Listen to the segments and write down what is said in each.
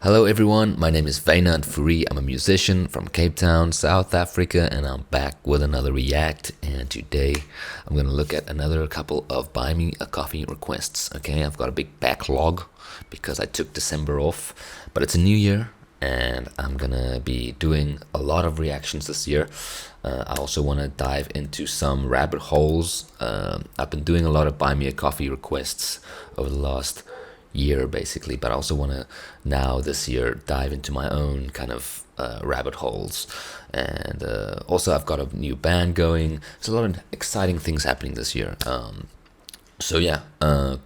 Hello everyone, my name is Wynand Fourie. I'm a musician from Cape Town, South Africa, and I'm back with another react. And today I'm going to look at another couple of Buy Me a Coffee requests. Okay, I've got a big backlog because I took December off, but it's a new year and I'm going to be doing a lot of reactions this year. I also want to dive into some rabbit holes. I've been doing a lot of Buy Me a Coffee requests over the last year basically, but I also want to now this year dive into my own kind of rabbit holes. And also I've got a new band going. There's a lot of exciting things happening this year. So yeah,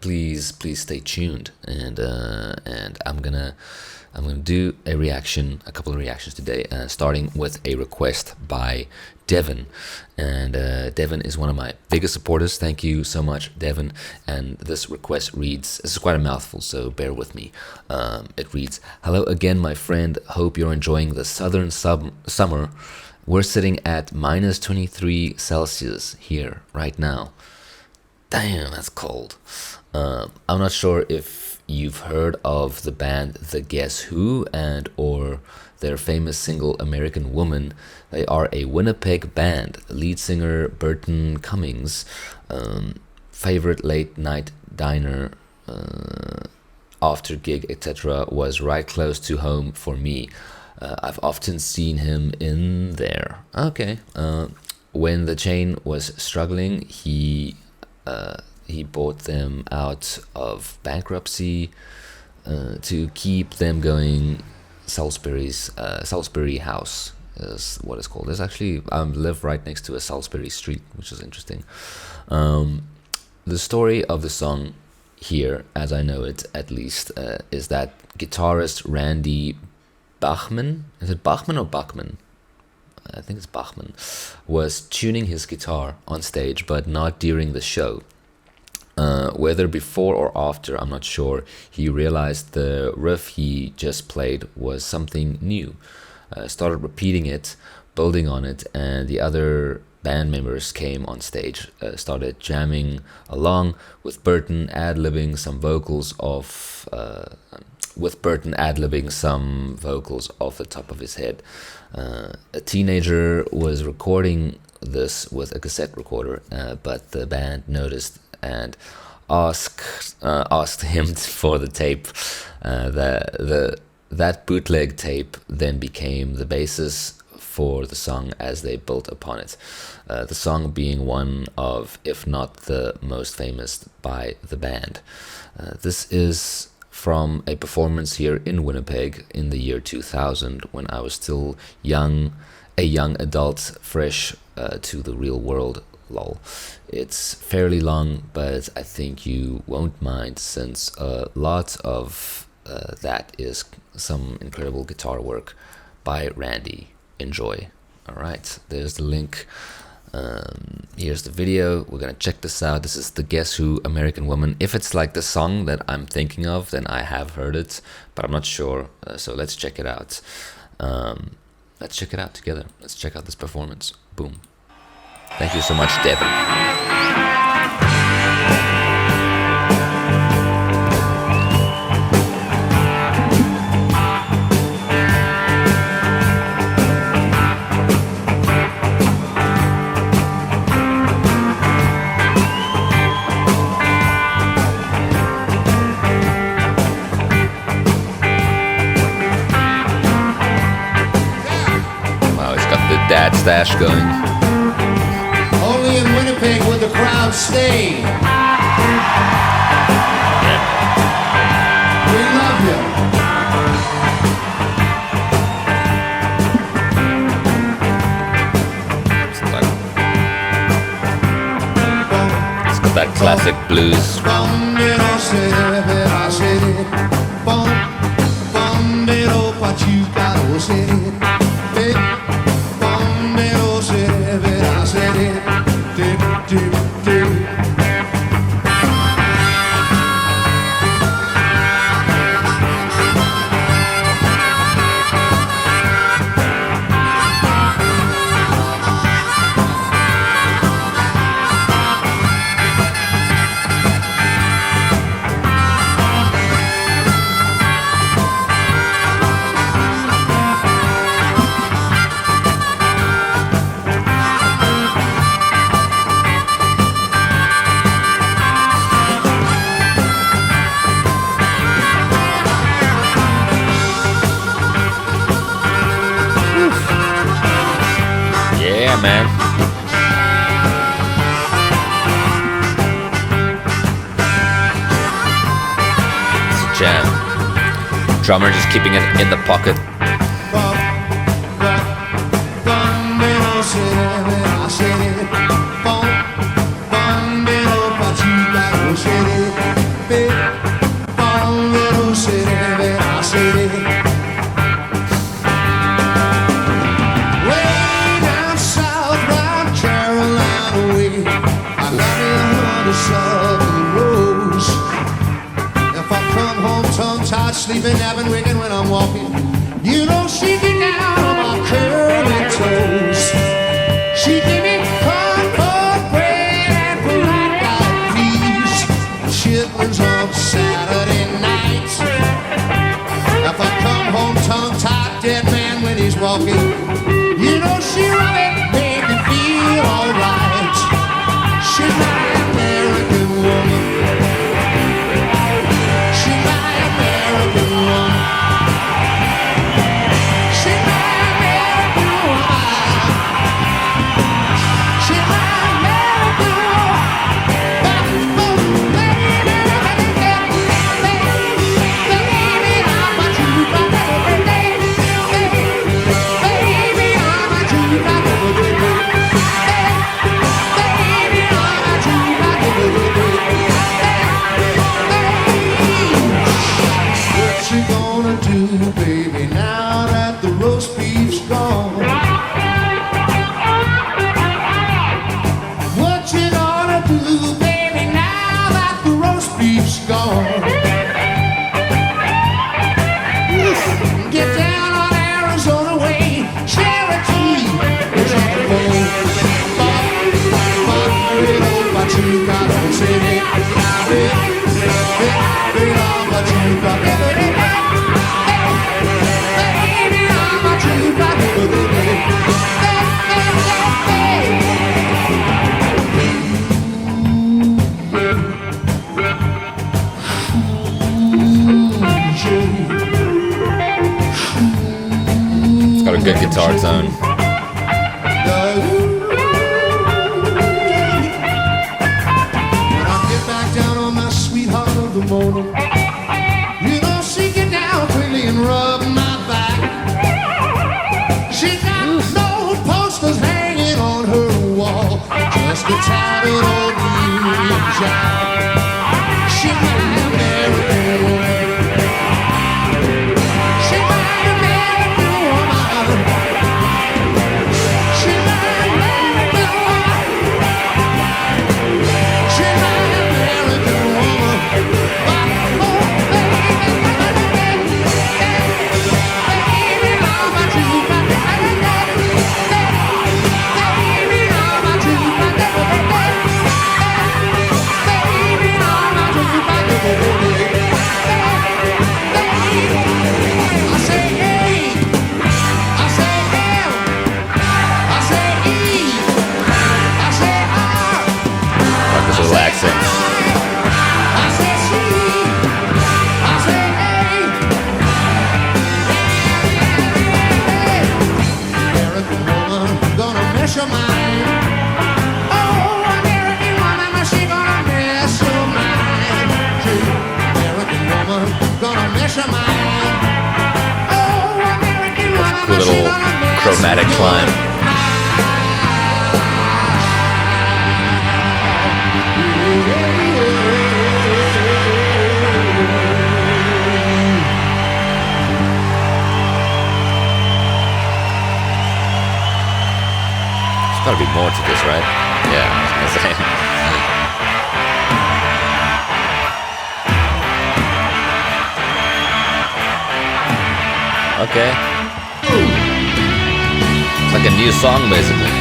please stay tuned, and I'm gonna do a couple of reactions today, starting with a request by Devin. And Devin is one of my biggest supporters. Thank you so much, Devin. And this request reads, this is quite a mouthful, so bear with me. It reads, "Hello again, my friend. Hope you're enjoying the southern summer. We're sitting at minus 23 Celsius here right now." Damn, that's cold. I'm not sure if you've heard of the band The Guess Who and or their famous single American Woman. They are a Winnipeg band. Lead singer Burton Cummings, favorite late night diner, after gig, etc. was right close to home for me. I've often seen him in there. Okay. When the chain was struggling, he bought them out of bankruptcy to keep them going. Salisbury House is what it's called. There's actually, I live right next to a Salisbury street, which is interesting. The story of the song here, as I know it at least, is that guitarist Randy Bachman, is it Bachman or Bachman? I think it's Bachman, was tuning his guitar on stage, but not during the show. Whether before or after, I'm not sure, he realized the riff he just played was something new. Started repeating it, building on it, and the other band members came on stage, started jamming along with Burton ad-libbing some vocals off the top of his head. A teenager was recording this with a cassette recorder, but the band noticed and asked him for the tape. That bootleg tape then became the basis for the song as they built upon it. The song being one of, if not the most famous by the band. This is from a performance here in Winnipeg in the year 2000, when I was still a young adult, fresh to the real world. Lol. It's fairly long, but I think you won't mind, since a lot of that is some incredible guitar work by Randy. Enjoy. Alright, there's the link. Here's the video. We're gonna check this out. This is The Guess Who, American Woman. If it's like the song that I'm thinking of, then I have heard it, but I'm not sure. So let's check it out. Let's check it out together. Let's check out this performance. Boom. Thank you so much, Devin. Wow, he's got the dad stash going. Only in Winnipeg would the crowd stay. We love you. It's got that classic blues. jam, man. It's a jam. Drummer just keeping it in the pocket. Sleeping, napping, waking when I'm walking. You know she get down on my curly toes. She give me cornbread and polite peas, chitlins on Saturday nights. If I come home tongue-tied, dead man when he's walking, you know she rub it, make me feel alright. She's my American woman. It's got a good guitar tone. Morning. You know she get down quickly and rub my back. She got no posters hanging on her wall, just a tattered old Union Jack. She my American woman. She my American woman. She my American woman. She my American woman. Cool little chromatic climb. There's gotta be more to this, right? Yeah, I was gonna say. Okay. It's like a new song, basically.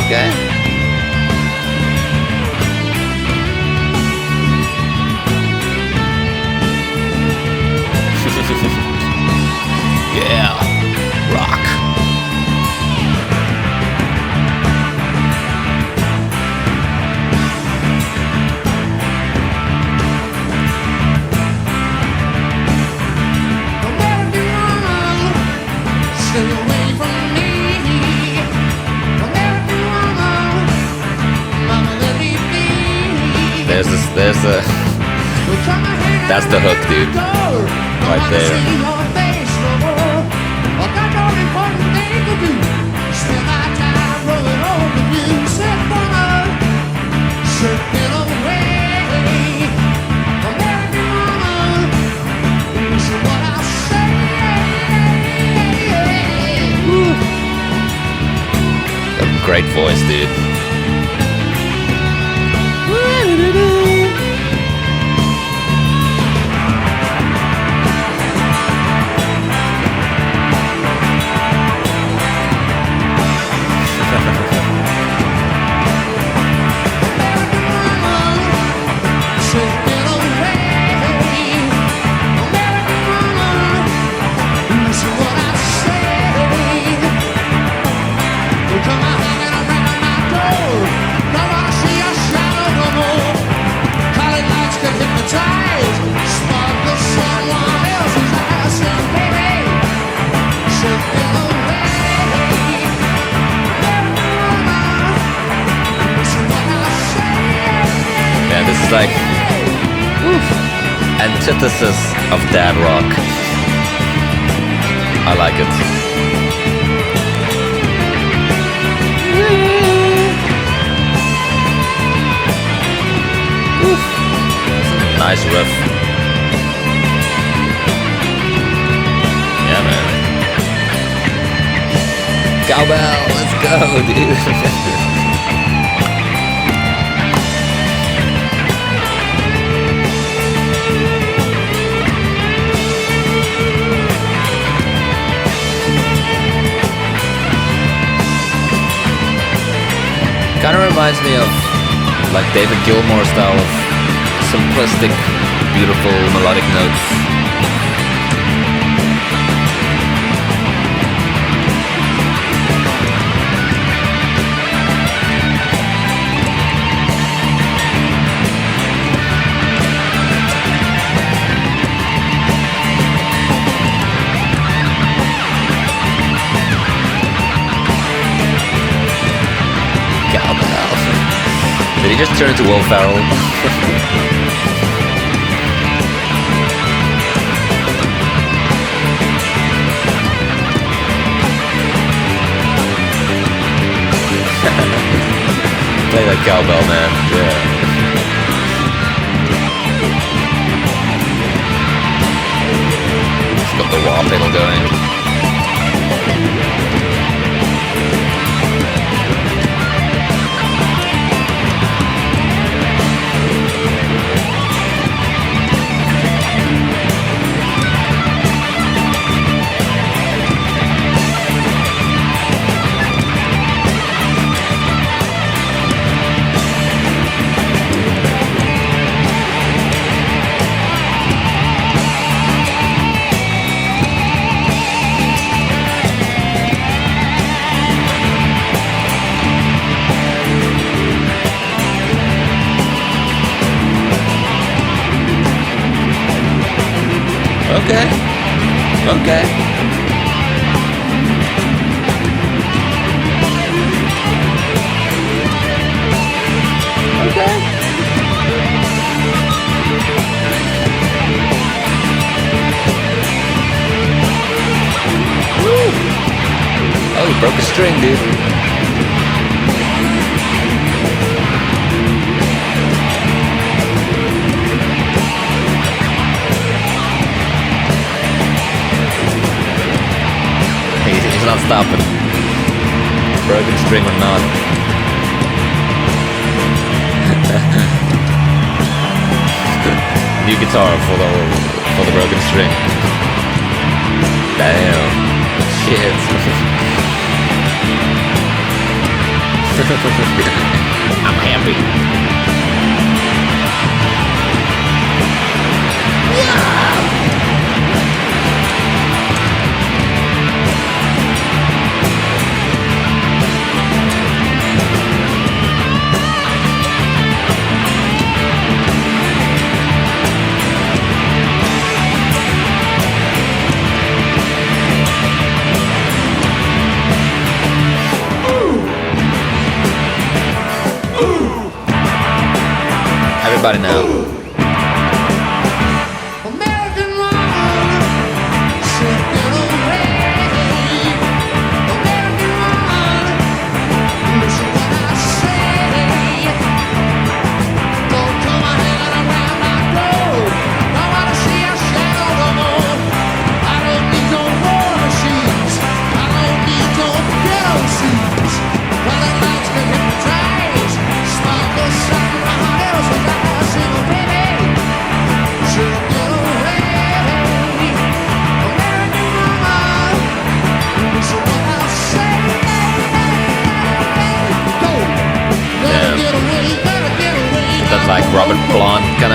Okay. Yeah. Rock. that's the hook, dude. Right there. A great voice, dude. This is like antithesis of dad rock. I like it. Nice riff. Yeah, man. Cowbell, let's go, dude. Kind of reminds me of like David Gilmour style of simplistic, beautiful melodic notes. Did he just turn into Will Ferrell? Play that cowbell, man. Yeah. It's got the wah pedal going. Okay. Okay. Okay. Woo. Oh, he broke a string, dude. He's not stopping. Broken string or not. New guitar for the broken string. Damn. Shit. I'm happy. Yeah. Everybody now.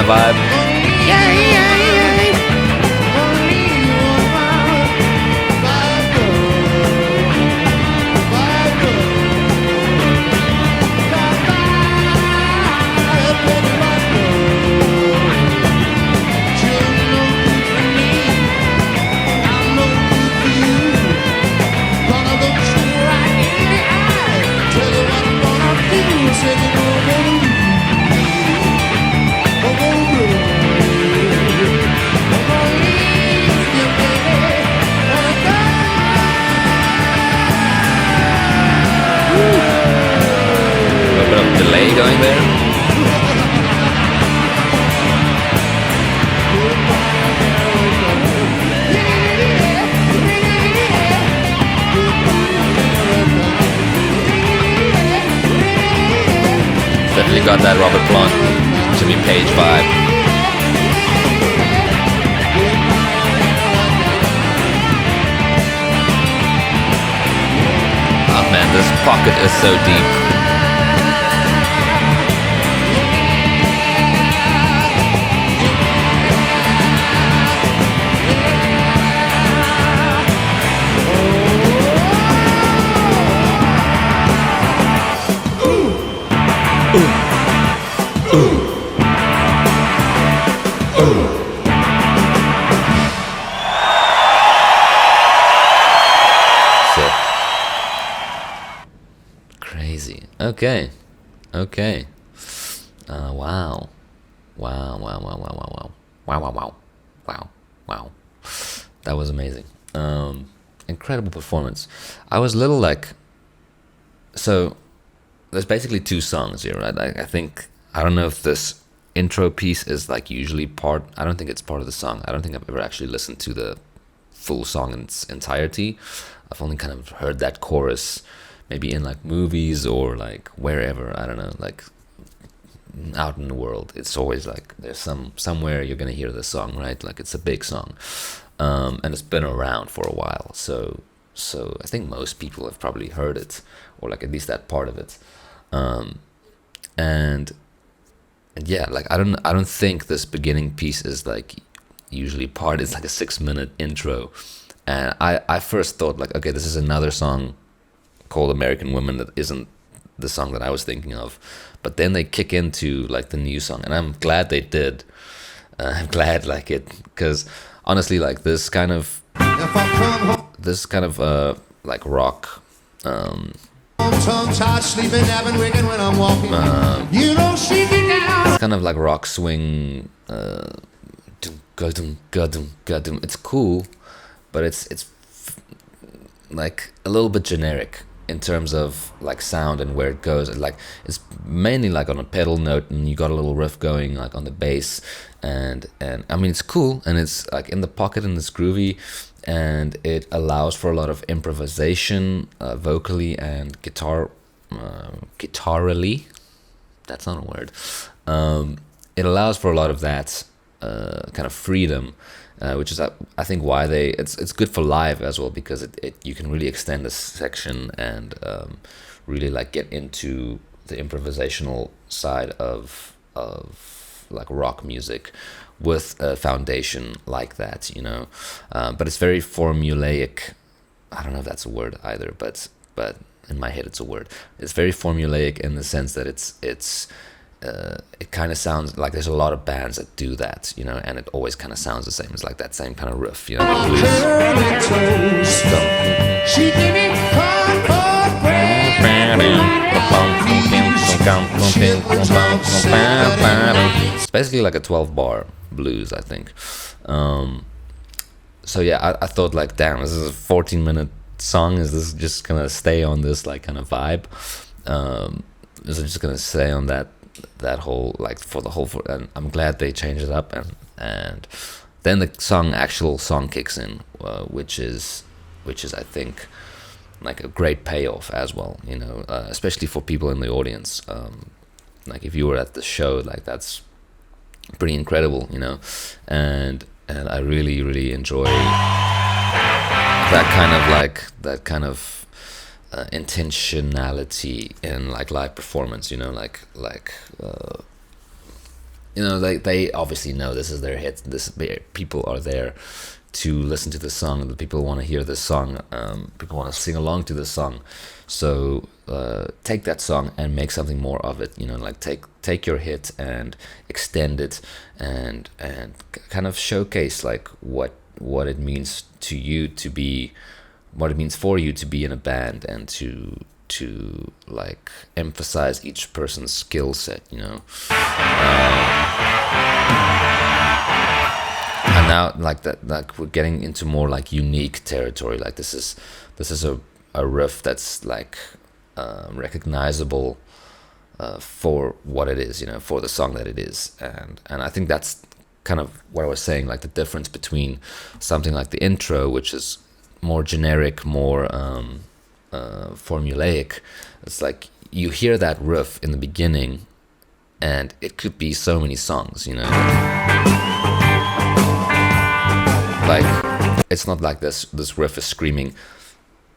of vibe. Delay going there. Definitely got that Robert Plant, Jimmy Page vibe. Oh man, this pocket is so deep. Crazy. Okay. Wow. That was amazing. Incredible performance. I was little like, so there's basically two songs here, right? I don't know if this intro piece is like usually part, I don't think it's part of the song. I don't think I've ever actually listened to the full song in its entirety. I've only kind of heard that chorus maybe in like movies or like wherever, I don't know, like out in the world. It's always like there's somewhere you're gonna hear this song, right? Like it's a big song, and it's been around for a while. So I think most people have probably heard it, or like at least that part of it. And yeah, like I don't think this beginning piece is like usually part. It's like a 6-minute intro, and I first thought like, okay, this is another song called American Women that isn't the song that I was thinking of. But then they kick into like the new song, and I'm glad they did. I'm glad like it, because honestly, like this kind of like rock, it's kind of like rock swing, it's cool, but it's like a little bit generic in terms of like sound and where it goes. Like it's mainly like on a pedal note, and you got a little riff going like on the bass, and I mean it's cool, and it's like in the pocket and it's groovy, and it allows for a lot of improvisation, vocally and guitarally. That's not a word. It allows for a lot of that kind of freedom, which is I think why it's good for live as well, because it you can really extend this section and really like get into the improvisational side of like rock music with a foundation like that, you know. But it's very formulaic. I don't know if that's a word either, but in my head it's a word. It's very formulaic in the sense that it kind of sounds like there's a lot of bands that do that, you know, and it always kind of sounds the same. It's like that same kind of riff, you know. She gave me it's basically like a 12-bar blues, I think. So yeah, I thought like, damn, this is a 14-minute song. Is this just gonna stay on this like kind of vibe? Is it just gonna stay on that whole like for the whole? And I'm glad they changed it up, and then the actual song kicks in, which is I think like a great payoff as well, you know, especially for people in the audience. Like if you were at the show, like that's pretty incredible, you know, and I really enjoy that kind of intentionality in like live performance, you know, like you know, they obviously know this is their hit. People are there to listen to the song. The people want to hear the song. People want to sing along to the song. So take that song and make something more of it. You know, like take your hit and extend it, and kind of showcase like what it means to you to be, what it means for you to be in a band, and to like emphasize each person's skill set, you know. And now like that, like we're getting into more like unique territory. Like this is a riff that's like recognizable for what it is, you know, for the song that it is. And I think that's kind of what I was saying, like the difference between something like the intro, which is more generic, more formulaic. It's like you hear that riff in the beginning and it could be so many songs, you know. Like it's not like this riff is screaming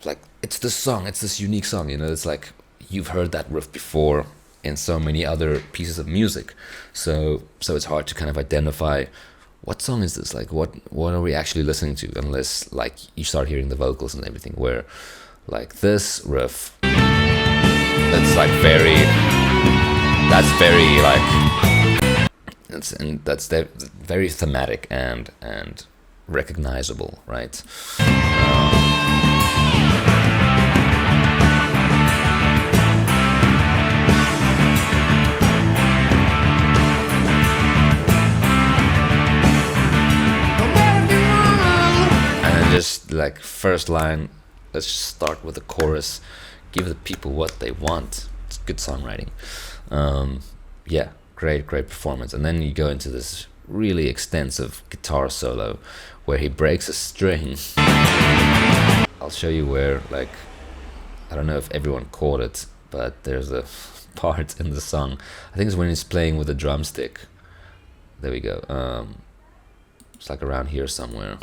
like it's this song, it's this unique song, you know. It's like you've heard that riff before in so many other pieces of music, so it's hard to kind of identify what song is this, like what are we actually listening to, unless like you start hearing the vocals and everything, where like this riff, that's very thematic and recognizable, right? And just like first line, let's just start with the chorus, give the people what they want. It's good songwriting. Yeah, great performance. And then you go into this really extensive guitar solo where he breaks a string. I'll show you where, like, I don't know if everyone caught it, but there's a part in the song, I think it's when he's playing with a drumstick. There we go. It's like around here somewhere.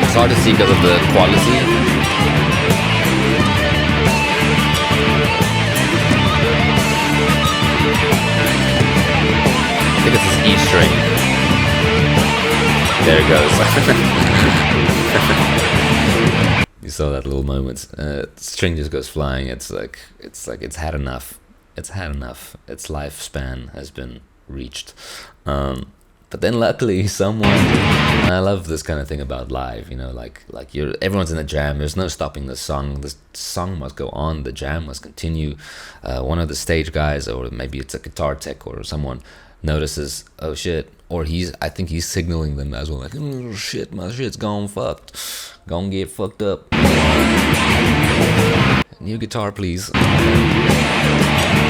It's hard to see because of the quality. I think it's this E string. There it goes. You saw that little moment. The string just goes flying. It's like it's had enough. It's had enough. Its lifespan has been reached. But then luckily someone, and I love this kind of thing about live, you know, like everyone's in a jam, there's no stopping the song must go on, the jam must continue. One of the stage guys, or maybe it's a guitar tech or someone, notices, oh shit, or I think he's signaling them as well, like, oh shit, my shit's gone get fucked up. New guitar please.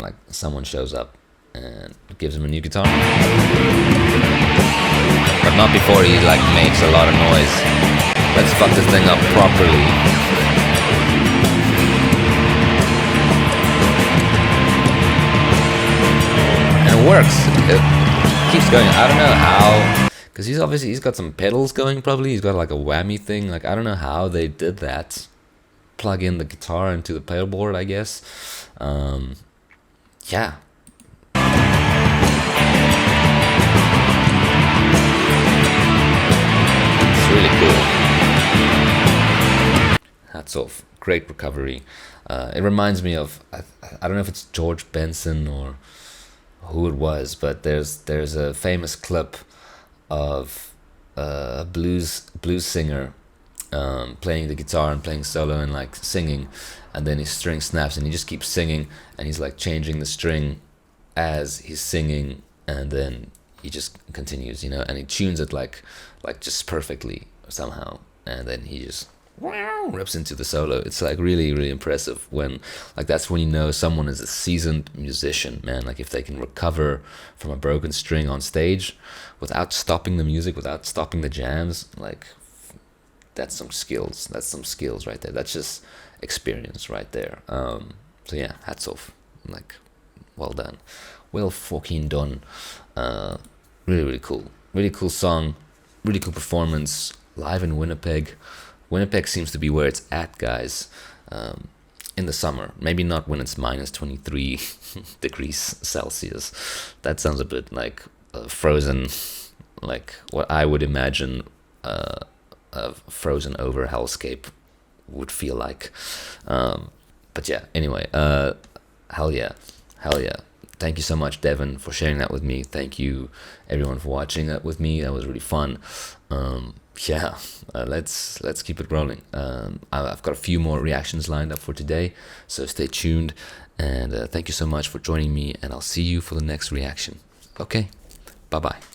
Like someone shows up and gives him a new guitar, but not before he like makes a lot of noise. Let's fuck this thing up properly. And it works. It keeps going. I don't know how, because he's got some pedals going, probably he's got like a whammy thing, like I don't know how they did that. Plug in the guitar into the pedal board, I guess. Yeah. Really cool. Hats off. Great recovery. It reminds me of, I don't know if it's George Benson or who it was, but there's a famous clip of a blues singer playing the guitar and playing solo and like singing, and then his string snaps and he just keeps singing and he's like changing the string as he's singing, and then he just continues, you know, and he tunes it like just perfectly somehow, and then he just rips into the solo. It's like really, really impressive. When like that's when you know someone is a seasoned musician, man. Like if they can recover from a broken string on stage without stopping the music, without stopping the jams, like that's some skills. That's some skills right there. That's just experience right there. So yeah, hats off. Like, well done. Well fucking done. Really, really cool song, really cool performance live in Winnipeg. Winnipeg seems to be where it's at, guys. In the summer, maybe not when it's minus 23 degrees Celsius. That sounds a bit like frozen, like what I would imagine a frozen over hellscape would feel like. But yeah, anyway, hell yeah. Thank you so much, Devin, for sharing that with me. Thank you, everyone, for watching that with me. That was really fun. Let's keep it rolling. I've got a few more reactions lined up for today, so stay tuned. And thank you so much for joining me, and I'll see you for the next reaction. Okay, bye-bye.